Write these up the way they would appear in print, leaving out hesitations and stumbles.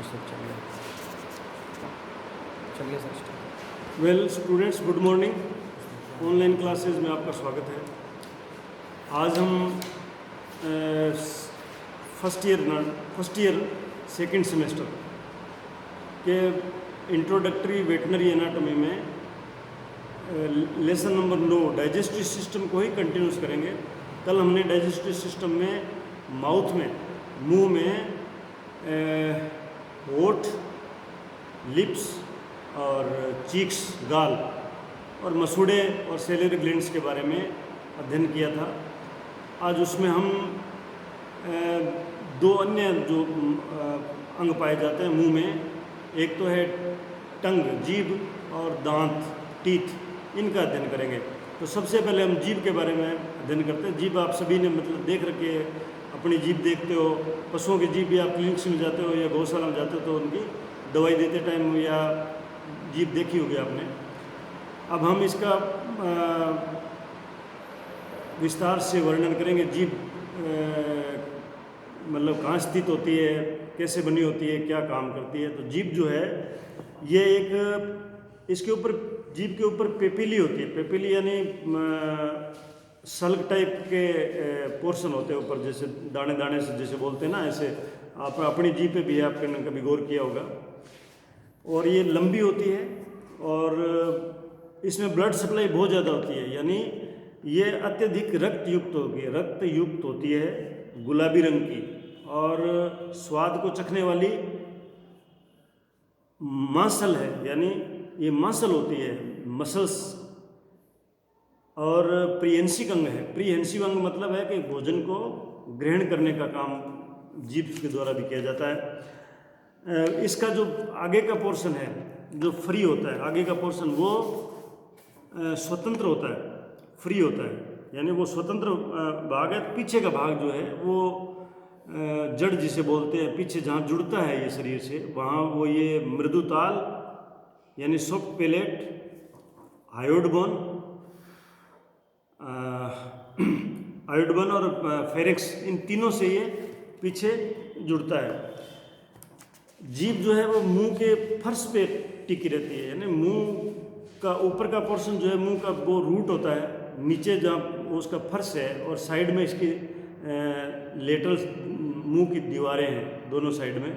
Sir चलिए चलिए sir start. Well students, good morning. Online classes में आपका स्वागत है। आज हम फर्स्ट ईयर सेकंड सेमेस्टर के इंट्रोडक्टरी वेटनरी एनाटॉमी में लेसन नंबर 9 डाइजेस्टिव सिस्टम को ही कंटिन्यूस करेंगे। कल हमने डाइजेस्टिव सिस्टम में माउथ में, मुंह में, होठ, लिप्स और चीक्स, गाल और मसूड़े और सेलरी ग्लैंड्स के बारे में अध्ययन किया था। आज उसमें हम दो अन्य जो अंग पाए जाते हैं मुंह में, एक तो है टंग, जीभ, और दांत, टीथ, इनका अध्ययन करेंगे। तो सबसे पहले हम जीभ के बारे में अध्ययन करते हैं। जीभ आप सभी ने मतलब देख रखी है, अपनी जीभ देखते हो। पशुओं की जीभ भी आप क्लिनिक्स में जाते हो या गौशाला में जाते हो तो उनकी दवाई देते टाइम या जीभ देखी होगी आपने। अब हम इसका विस्तार से वर्णन करेंगे। जीभ मतलब कहाँ स्थित होती है, कैसे बनी होती है, क्या काम करती है। तो जीभ जो है ये एक, इसके ऊपर, जीभ के ऊपर पेपिली होती है। पेपिली यानी सल्क टाइप के पोर्शन होते हैं ऊपर, जैसे दाने दाने से जैसे बोलते हैं ना, ऐसे आप अपनी जीभ पे भी आपने कभी गौर किया होगा। और ये लंबी होती है और इसमें ब्लड सप्लाई बहुत ज़्यादा होती है, यानी ये अत्यधिक रक्त युक्त होती है, गुलाबी रंग की, और स्वाद को चखने वाली मांसल है, यानी ये मांसल होती है, मसल्स। और प्रीहेंसिव अंग है। प्रीहेंसिव अंग मतलब है कि भोजन को ग्रहण करने का काम जीभ के द्वारा भी किया जाता है। इसका जो आगे का पोर्शन है जो फ्री होता है, आगे का पोर्शन वो स्वतंत्र होता है, फ्री होता है, यानी वो स्वतंत्र भाग है। पीछे का भाग जो है वो जड़ जिसे बोलते हैं, पीछे जहाँ जुड़ता है ये शरीर से, वहाँ वो ये मृदुताल यानी सॉफ्ट पैलेट, हायोइड बोन और फेरिक्स, इन तीनों से ये पीछे जुड़ता है। जीभ जो है वो मुंह के फर्श पे टिकी रहती है, यानी मुंह का ऊपर का पोर्शन जो है मुंह का वो रूट होता है, नीचे जहाँ उसका फर्श है, और साइड में इसकी लेटरल मुंह की दीवारें हैं दोनों साइड में,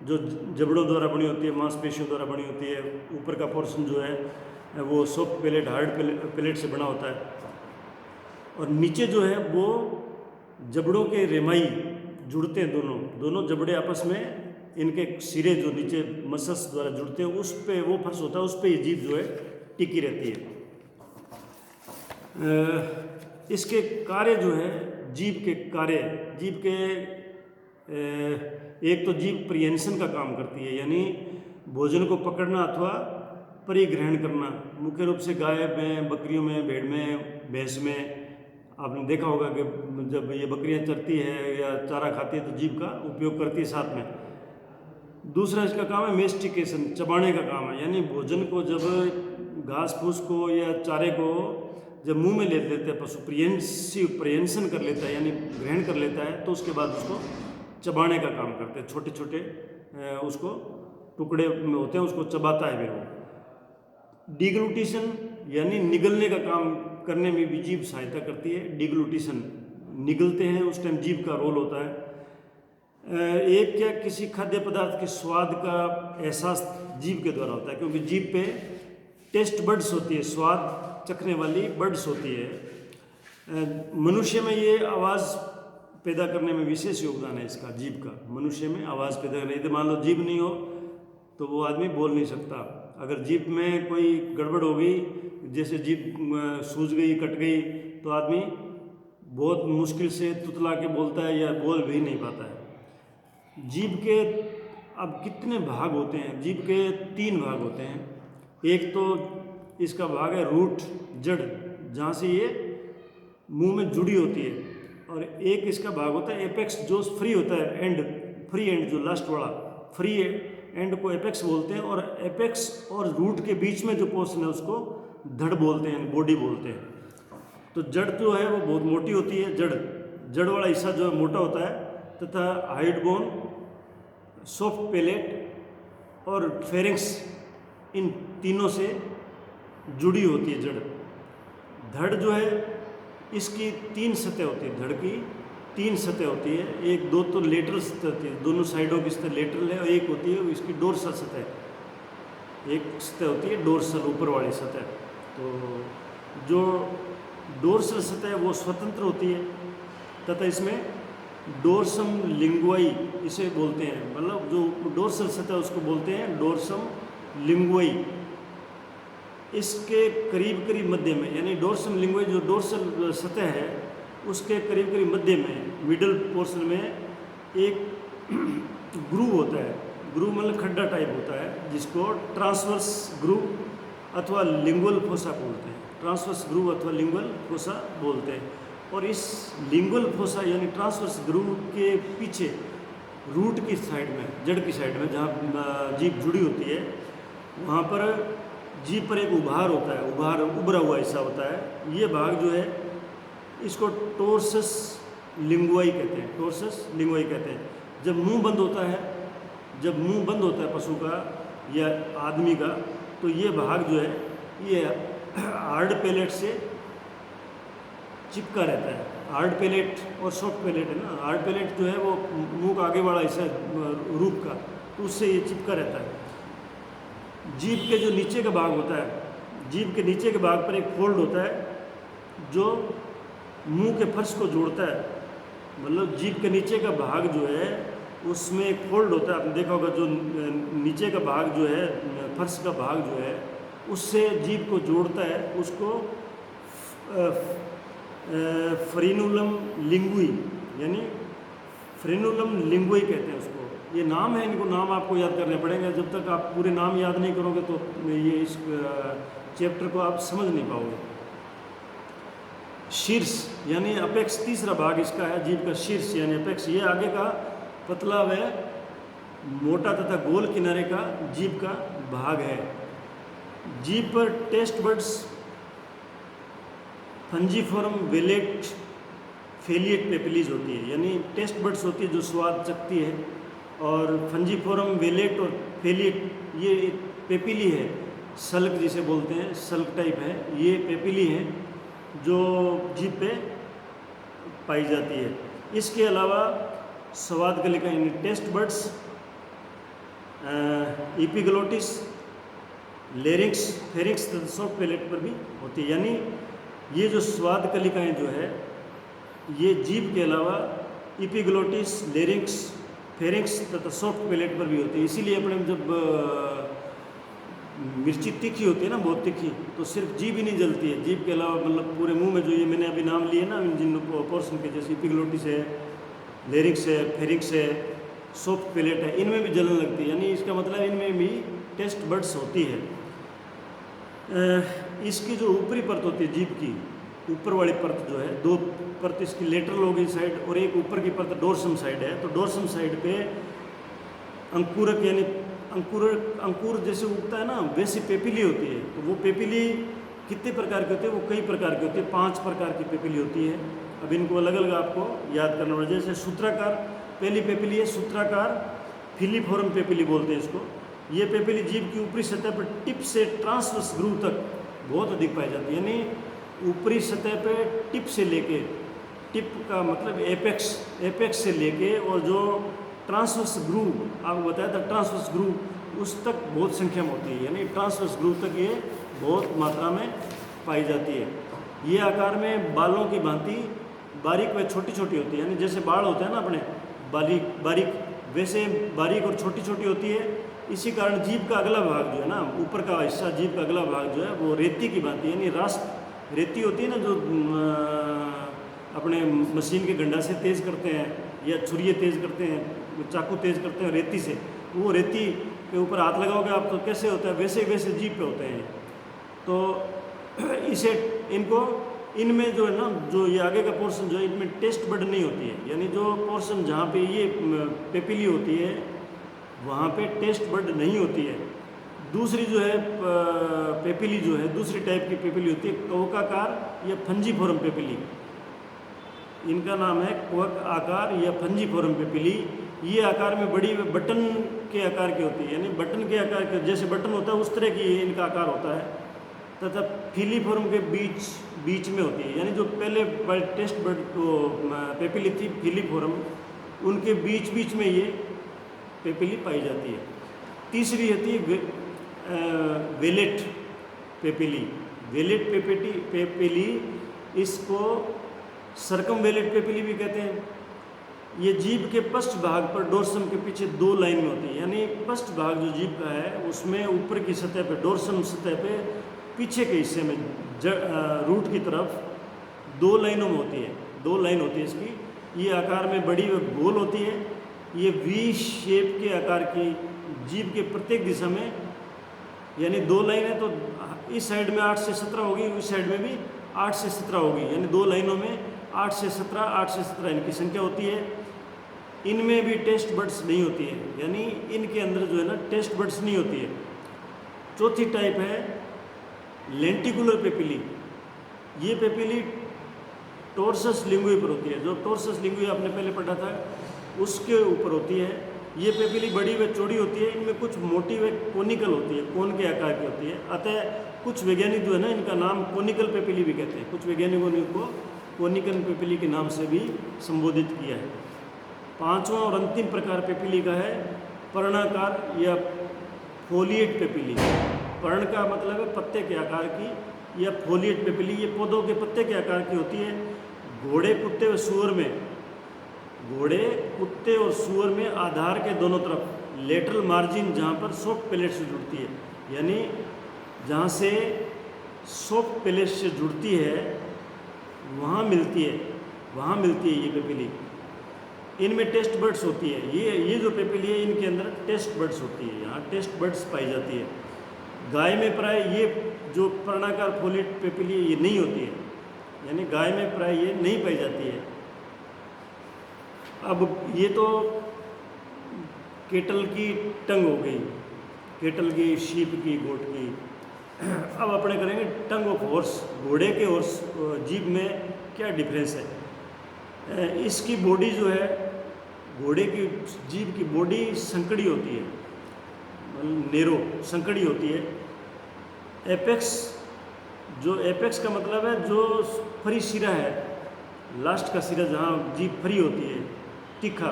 जो जबड़ों द्वारा बनी होती है, मांसपेशियों द्वारा बनी होती है। ऊपर का पोर्शन जो है वो सॉफ्ट पैलेट, हार्ड पैलेट से बना होता है, और नीचे जो है वो जबड़ों के रेमाई जुड़ते हैं। दोनों जबड़े आपस में, इनके सिरे जो नीचे मसल्स द्वारा जुड़ते हैं, उस पे वो फर्श होता है, उस पे ये जीभ जो है टिकी रहती है। इसके कार्य जो है, जीभ के कार्य, जीभ के एक तो जीभ प्रीहेंशन का काम करती है, यानी भोजन को पकड़ना अथवा परिग्रहण करना। मुख्य रूप से गाय में, बकरियों में, भेड़ में, भैंस में आपने देखा होगा कि जब ये बकरियां चरती है या चारा खाती है तो जीभ का उपयोग करती है साथ में। दूसरा इसका काम है मेस्टिकेशन, चबाने का काम है, यानी भोजन को जब घास फूस को या चारे को जब मुंह में ले लेते हैं पशु, प्रीहेंशन कर लेता है, यानी ग्रहण कर लेता है, तो उसके बाद उसको चबाने का काम करते हैं। छोटे छोटे उसको टुकड़े में होते हैं, उसको चबाता है फिर वो। डिग्लूटिशन यानी निगलने का काम करने में भी जीभ सहायता करती है। डिग्लूटिशन, निगलते हैं उस टाइम जीभ का रोल होता है। एक क्या, किसी खाद्य पदार्थ के स्वाद का एहसास जीभ के द्वारा होता है, क्योंकि जीभ पे टेस्ट बड्स होती है, स्वाद चखने वाली बड्स होती है। मनुष्य में ये आवाज़ पैदा करने में विशेष योगदान है इसका, जीभ का। मनुष्य में आवाज़ पैदा करने, यदि मान लो जीभ नहीं हो तो वो आदमी बोल नहीं सकता। अगर जीभ में कोई गड़बड़ हो गई, जैसे जीभ सूज गई, कट गई, तो आदमी बहुत मुश्किल से तुतला के बोलता है या बोल भी नहीं पाता है। जीभ के अब कितने भाग होते हैं? जीभ के 3 भाग होते हैं। एक तो इसका भाग है रूट, जड़, जहाँ से ये मुंह में जुड़ी होती है, और एक इसका भाग होता है एपेक्स, जो फ्री होता है, एंड, फ्री एंड, जो लास्ट वाला फ्री एंड को एपेक्स बोलते हैं, और एपेक्स और रूट के बीच में जो पोर्शन है उसको धड़ बोलते हैं, बॉडी बोलते हैं। तो जड़ जो है वो बहुत मोटी होती है, जड़ वाला हिस्सा जो है मोटा होता है, तथा हाइड बोन, सॉफ्ट पैलेट और फेरिंक्स, इन तीनों से जुड़ी होती है जड़। धड़ जो है इसकी 3 सतह होती है, धड़ की 3 सतह होती है। एक दो तो लेटरल सतह होती है, दोनों साइडों की सतह लेटरल है, और एक होती है इसकी डोर्सल सतह। एक सतह होती है डोर्सल, ऊपर वाली सतह। तो जो डोर्सल सतह है वो स्वतंत्र होती है, तथा इसमें डोर्सम लिंगुआई इसे बोलते हैं, मतलब जो डोर्सल सतह उसको बोलते हैं डोर्सम लिंगुआई। इसके करीब करीब मध्य में, यानी डोर्सम लिंगुआई जो डोर्सल सतह है उसके करीब करीब मध्य में, मिडल पोर्शन में एक ग्रूव होता है। ग्रूव मतलब खड्डा टाइप होता है, जिसको ट्रांसवर्स ग्रूव अथवा लिंगुअल फोसा बोलते हैं। ट्रांसवर्स ग्रूव अथवा लिंगुअल फोसा बोलते हैं। और इस लिंगुअल फोसा यानी ट्रांसवर्स ग्रूव के पीछे रूट की साइड में, जड़ की साइड में, जहाँ जीभ जुड़ी होती है, वहाँ पर जीभ पर एक उभार होता है, उभार उभरा हुआ हिस्सा होता है। ये भाग जो है इसको टोर्सस लिंगुआई कहते हैं, टोर्सस लिंगुआई कहते हैं। जब मुंह बंद होता है, जब मुंह बंद होता है पशु का या आदमी का, तो ये भाग जो है ये हार्ड पैलेट से चिपका रहता है। हार्ड पैलेट और सॉफ्ट पैलेट है ना, हार्ड पैलेट जो है वो मुंह का आगे वाला हिस्सा रूप का, तो उससे ये चिपका रहता है। जीभ के जो नीचे का भाग होता है, जीभ के नीचे के भाग पर एक फोल्ड होता है जो मुंह के फर्श को जोड़ता है। मतलब जीभ के नीचे का भाग जो है उसमें एक फोल्ड होता है, आपने देखा होगा, जो नीचे का भाग जो है, फर्श का भाग जो है, उससे जीभ को जोड़ता है, उसको फ्रेनुलम लिंगुई यानी फ्रेनुलम लिंगुई कहते हैं उसको। ये नाम है, इनको नाम आपको याद करने पड़ेंगे। जब तक आप पूरे नाम याद नहीं करोगे तो ये इस चैप्टर को आप समझ नहीं पाओगे। शीर्ष यानी अपेक्स, तीसरा भाग इसका है जीभ का शीर्ष यानी अपेक्स। ये आगे का पतला व मोटा तथा गोल किनारे का जीभ का भाग है। जीभ पर टेस्ट बड्स फंजीफॉर्म वेलेट फेलिएट पेपिलीज होती है, यानी टेस्ट बड्स होती है जो स्वाद चखती है, और फंजीफॉर्म वेलेट और फेलिएट ये पेपिली है, सल्क जिसे बोलते हैं, सल्क टाइप है, ये पेपिली है जो जीभ पे पाई जाती है। इसके अलावा स्वाद कलिका यानी टेस्ट बड्स, एपिग्लोटिस, लेरिक्स, फेरिक्स तथा सॉफ्ट पैलेट पर भी होती है। यानी ये जो स्वाद कलिकाएँ जो है ये जीभ के अलावा एपिग्लोटिस, लेरिक्स, फेरिक्स तथा सॉफ्ट पैलेट पर भी होती है। इसीलिए अपने जब मिर्ची तीखी होती है ना, बहुत तीखी, तो सिर्फ जीभ ही नहीं जलती है, जीभ के अलावा मतलब पूरे मुंह में जो ये मैंने अभी नाम लिए ना जिन पोर्शन के, जैसे एपिग्लोटिस है, लेरिक्स है, फेरिक्स है, सॉफ्ट पैलेट है, इनमें भी जलन लगती है। यानी इसका मतलब इनमें भी टेस्ट बड्स होती है। इसकी जो ऊपरी परत होती है जीभ की, ऊपर वाली परत जो है, दो परत इसकी लेटरल होगी साइड और एक ऊपर की परत डोर्सम साइड है। तो डोर्सम साइड पे अंकुरक यानी अंकुर जैसे उगता है ना, वैसी पेपिली होती है। तो वो पेपिली कितने प्रकार की होती है? वो कई प्रकार की होती है, 5 प्रकार की पेपिली होती है। अब इनको अलग अलग आपको याद करना होगा। जैसे सूत्राकार पहली पेपिली है, सूत्राकार फिलीफॉर्म पेपिली बोलते हैं इसको। ये पेपिली जीभ की ऊपरी सतह पर टिप से ट्रांसवर्स ग्रूव तक बहुत अधिक पाई जाती है। यानी ऊपरी सतह पे टिप से लेके, टिप का मतलब एपेक्स से लेके, और जो ट्रांसवर्स ग्रूव आपको बताया था, ट्रांसवर्स ग्रूव उस तक बहुत संख्या में होती है। यानी ट्रांसवर्स ग्रूव तक ये बहुत मात्रा में पाई जाती है। ये आकार में बालों की भांति बारीक व छोटी छोटी होती है। यानी जैसे बाल होते हैं ना अपने बारीक, वैसे बारीक और छोटी छोटी होती है। इसी कारण जीभ का अगला भाग जो है ना, ऊपर का हिस्सा जीभ का अगला भाग जो है वो रेती की भांति, यानी रास्त रेती होती है ना, जो अपने मशीन के गंडा से तेज़ करते हैं या छुरिये तेज़ करते हैं, चाकू तेज़ करते हैं रेती से, वो रेती के ऊपर हाथ लगाओगे आप तो कैसे होता है, वैसे वैसे जीभ पे होते हैं। तो इसे इनमें जो है ना, जो ये आगे का पोर्शन जो है, इनमें टेस्ट बड नहीं होती है। यानी जो पोर्शन जहाँ पे ये पेपिली होती है वहाँ पे टेस्ट बड नहीं होती है। दूसरी जो है पेपिली जो है, दूसरी टाइप की पेपिली होती है कवकाकार या फंजीफॉर्म पेपिली। इनका नाम है कवक आकार या फंजीफॉर्म पेपिली। ये आकार में बड़ी बटन के आकार की होती है, यानी बटन के आकार के जैसे बटन होता है उस तरह की इनका आकार होता है, तथा फिलीफॉर्म के बीच में होती है, यानी जो पहले टेस्ट बर्ड पेपिली थी फिलीफॉर्म, उनके बीच में ये पेपिली पाई जाती है। तीसरी होती है वेलेट पेपिली। वेलेट पेपिली, इसको सर्कमवेलेट पेपिली भी कहते हैं। ये जीभ के पृष्ठ भाग पर डोर्सम के पीछे 2 लाइन में होती है, यानी पृष्ठ भाग जो जीभ का है उसमें ऊपर की सतह पे, डोर्सम सतह पे पीछे के हिस्से में रूट की तरफ 2 लाइनों में होती है, 2 लाइन होती है इसकी। ये आकार में बड़ी व गोल होती है। ये वी शेप के आकार की जीभ के प्रत्येक दिशा में, यानी 2 लाइन है तो इस साइड में 8 से 17 होगी, उस साइड में भी 8 से 17 होगी, यानी 2 लाइनों में 8 से 17 इनकी संख्या होती है। इनमें भी टेस्ट बड्स नहीं होती है, यानी इनके अंदर जो है ना टेस्ट बड्स नहीं होती है। चौथी टाइप है लेंटिकुलर पेपिली। ये पेपिली टोर्सस लिंगुई पर होती है, जो टोर्सस लिंगुई आपने पहले पढ़ा था उसके ऊपर होती है। ये पेपिली बड़ी व चौड़ी होती है, इनमें कुछ मोटी व कोनिकल होती है, कोन के आकार की होती है। अतः कुछ वैज्ञानिक जो है ना इनका नाम कोनिकल पेपिली भी कहते हैं, कुछ वैज्ञानिकों ने इनको कोनिकल पेपिली के नाम से भी संबोधित किया है। 5वां और अंतिम प्रकार पेपिली का है पर्णाकार या फोलिएट पेपिली। पर्ण का मतलब है पत्ते के आकार की, या फोलिएट पेपिली ये पौधों के पत्ते के आकार की होती है। घोड़े, कुत्ते और सूअर में आधार के दोनों तरफ लेटरल मार्जिन जहाँ पर सॉफ्ट पैलेट से जुड़ती है, यानी जहाँ से सॉफ्ट पैलेट से जुड़ती है वहाँ मिलती है ये पेपिली। इनमें टेस्ट बड्स होती है। ये जो पेपिली है इनके अंदर टेस्ट बड्स होती है, यहाँ टेस्ट बड्स पाई जाती है। गाय में प्राय ये जो पर्णाकार फोलिएट पेपिली ये नहीं होती है, यानी गाय में प्राय ये नहीं पाई जाती है। अब ये तो केटल की टंग हो गई, केटल की, शीप की, गोट की। अब अपने करेंगे टंग ऑफ हॉर्स, घोड़े के हॉर्स जीभ में क्या डिफरेंस है। इसकी बॉडी जो है, घोड़े की जीभ की बॉडी संकड़ी होती है, नेरो संकड़ी होती है। एपेक्स का मतलब है जो फरी सिरा है, लास्ट का सिरा जहाँ जीभ फरी होती है, तीखा,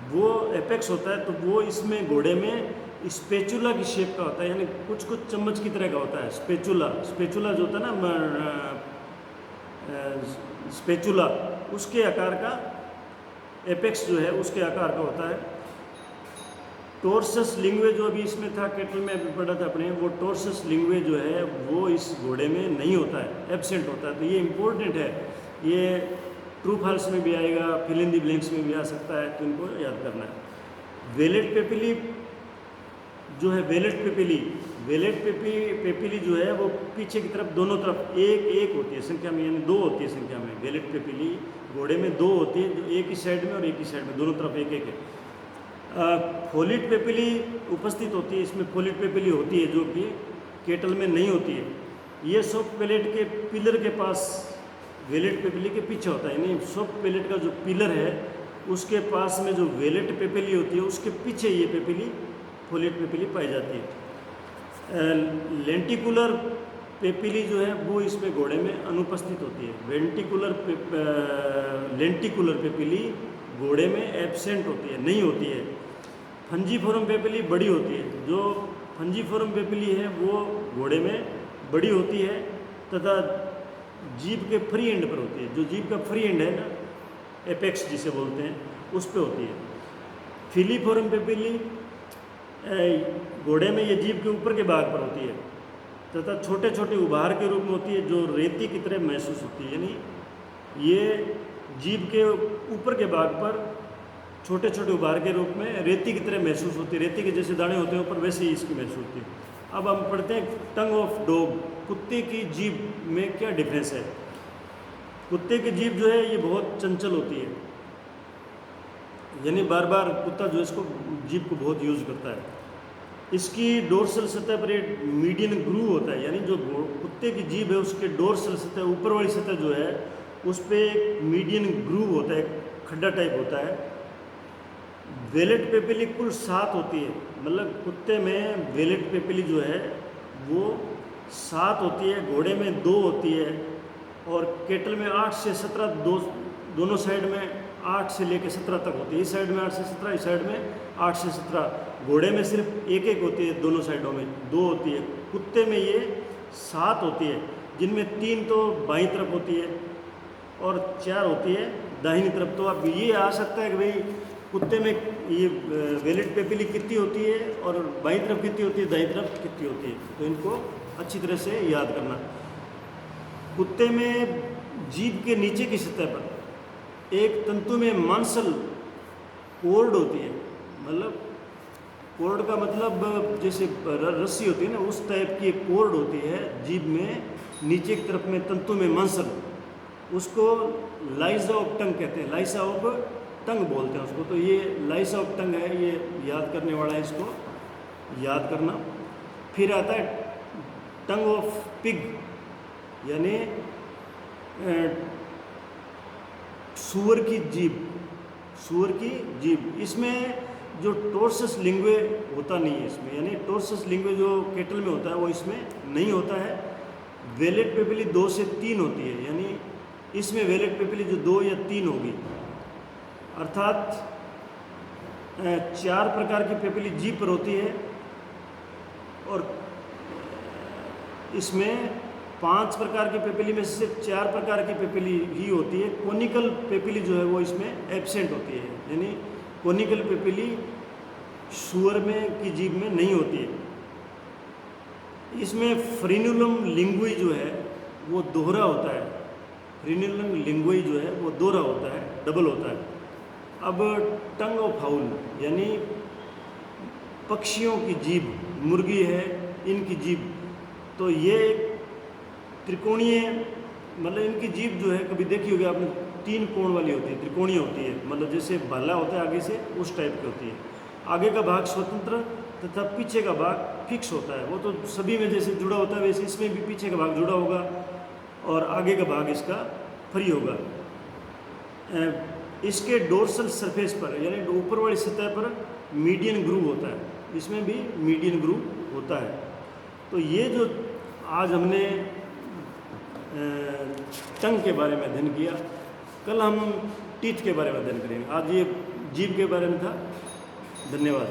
वो एपेक्स होता है। तो वो इसमें घोड़े में स्पेचुला की शेप का होता है, यानी कुछ चम्मच की तरह का होता है। स्पेचुला जो होता है ना, स्पेचुला, उसके आकार का एपेक्स जो है उसके आकार का होता है। टोर्सस लिंग्वे जो अभी इसमें था, केटल में अभी पढ़ा था अपने, वो टोर्सस लिंग्वे जो है वो इस घोड़े में नहीं होता है, एब्सेंट होता है। तो ये इम्पोर्टेंट है, ये ट्रू फॉल्स में भी आएगा, फिल इन द ब्लैंक्स में भी आ सकता है, तो इनको याद करना है। वेलेट पेपिली जो है, वेलेट पेपिली जो है वो पीछे की तरफ, दोनों तरफ एक होती है संख्या में, यानी 2 होती है संख्या में। वेलेट पेपिली घोड़े में 2 होती है, जो एक ही साइड में और एक ही साइड में, दोनों तरफ एक है। फोलिएट पेपिली उपस्थित होती है, इसमें फोलिएट पेपिली होती है जो कि केटल में नहीं होती है। ये सॉफ्ट पैलेट के पिलर के पास वेलेट पेपिली के पीछे होता है, यानी सॉफ्ट पैलेट का जो पिलर है उसके पास में जो वेलेट पेपिली होती है उसके पीछे ये पेपिली, फोलिएट पेपिली पाई जाती है। लेंटिकुलर पेपिली जो है वो इसमें घोड़े में अनुपस्थित होती है। लेंटिकुलर पेपिली घोड़े में एब्सेंट होती है, नहीं होती है। फंजीफोरम पेपिली बड़ी होती है, जो फंजीफोरम पेपिली है वो घोड़े में बड़ी होती है तथा जीभ के फ्री एंड पर होती है। जो जीभ का फ्री एंड है ना, एपेक्स जिसे बोलते हैं, उस पे होती है। फिलीफोरम पेपिली घोड़े में ये जीभ के ऊपर के भाग पर होती है तथा छोटे छोटे उभार के रूप में होती है, जो रेती की तरह महसूस होती है। यानी ये जीभ के ऊपर के भाग पर छोटे छोटे उभार के रूप में रेती की तरह महसूस होती है, रेती के जैसे दाने होते हैं ऊपर, वैसे ही इसकी महसूस होती है। अब हम पढ़ते हैं टंग ऑफ डॉग, कुत्ते की जीभ में क्या डिफरेंस है। कुत्ते की जीभ जो है ये बहुत चंचल होती है, यानी बार बार कुत्ता जो है इसको जीभ को बहुत यूज़ करता है। इसकी डोर्सल सतह पर एक मीडियन ग्रूव होता है, यानी जो कुत्ते की जीभ है उसके डोर्सल सतह, ऊपर वाली सतह जो है उस पर एक मीडियन ग्रूव होता है, खड्डा टाइप होता है। वेलेट पेपिली कुल 7 होती है, मतलब कुत्ते में वेलेट पेपिली जो है वो 7 होती है, घोड़े में 2 होती है, और केटल में 8 से 17, दोनों साइड में 8 से लेकर 17 तक होती है। इस साइड में 8 से 17, इस साइड में 8 से 17। घोड़े में सिर्फ एक एक होती है, दोनों साइडों में 2 होती है। कुत्ते में ये 7 होती है, जिनमें 3 तो बाईं तरफ होती है और 4 होती है दाहिनी तरफ। तो अब ये आ सकता है कि भाई कुत्ते में ये वेलेट पेपिली कितनी होती है और बाईं तरफ कितनी होती है, दाईं तरफ कितनी होती है, तो इनको अच्छी तरह से याद करना। कुत्ते में जीभ के नीचे की सतह पर एक तंतु में मांसल कोर्ड होती है, मतलब कोर्ड का मतलब जैसे रस्सी होती है ना, उस टाइप की एक कोर्ड होती है जीभ में नीचे की तरफ में तंतु में मांसल, उसको लाइजा ऑफ टंग कहते हैं, लाइसा ऑफ टंग बोलते हैं उसको। तो ये लाइसा ऑफ टंग है, ये याद करने वाला है, इसको याद करना। फिर आता है टंग ऑफ पिग, यानी सूअर की जीभ, सूअर की जीभ। इसमें जो टोर्सस लिंग्वे होता नहीं है इसमें, यानी टोर्सस लिंग्वे जो केटल में होता है वो इसमें नहीं होता है। वेलेट पेपिली 2 से 3 होती है, यानी इसमें वेलेट पेपिली जो 2 या 3 होगी, अर्थात 4 प्रकार की पेपिली जीभ पर होती है और इसमें 5 प्रकार की पेपिली में से सिर्फ 4 प्रकार की पेपिली ही होती है। कोनिकल पेपिली जो है वो इसमें एब्सेंट होती है, यानी कोनिकल पेपिली सूअर में की जीभ में नहीं होती है। इसमें फ्रीनुलम लिंगुई जो है वो दोहरा होता है, फ्रीनुलम लिंगुई जो है वो दोहरा होता है, डबल होता है। अब टंग ऑफ फाउल, यानी पक्षियों की जीभ, मुर्गी है इनकी जीभ, तो ये त्रिकोणीय, मतलब इनकी जीभ जो है कभी देखी होगी आपने, 3 कोण वाली होती है, त्रिकोणीय होती है, मतलब जैसे भाला होता है आगे से उस टाइप की होती है। आगे का भाग स्वतंत्र तथा पीछे का भाग फिक्स होता है, वो तो सभी में जैसे जुड़ा होता है वैसे इसमें भी पीछे का भाग जुड़ा होगा और आगे का भाग इसका फ्री होगा। इसके डोर्सल सरफेस पर, यानी ऊपर वाली सतह पर मीडियन ग्रूव होता है, इसमें भी मीडियन ग्रूव होता है। तो ये जो आज हमने टंग के बारे में अध्ययन किया, कल हम टीथ के बारे में अध्ययन करेंगे। आज ये जीभ के बारे में था। धन्यवाद।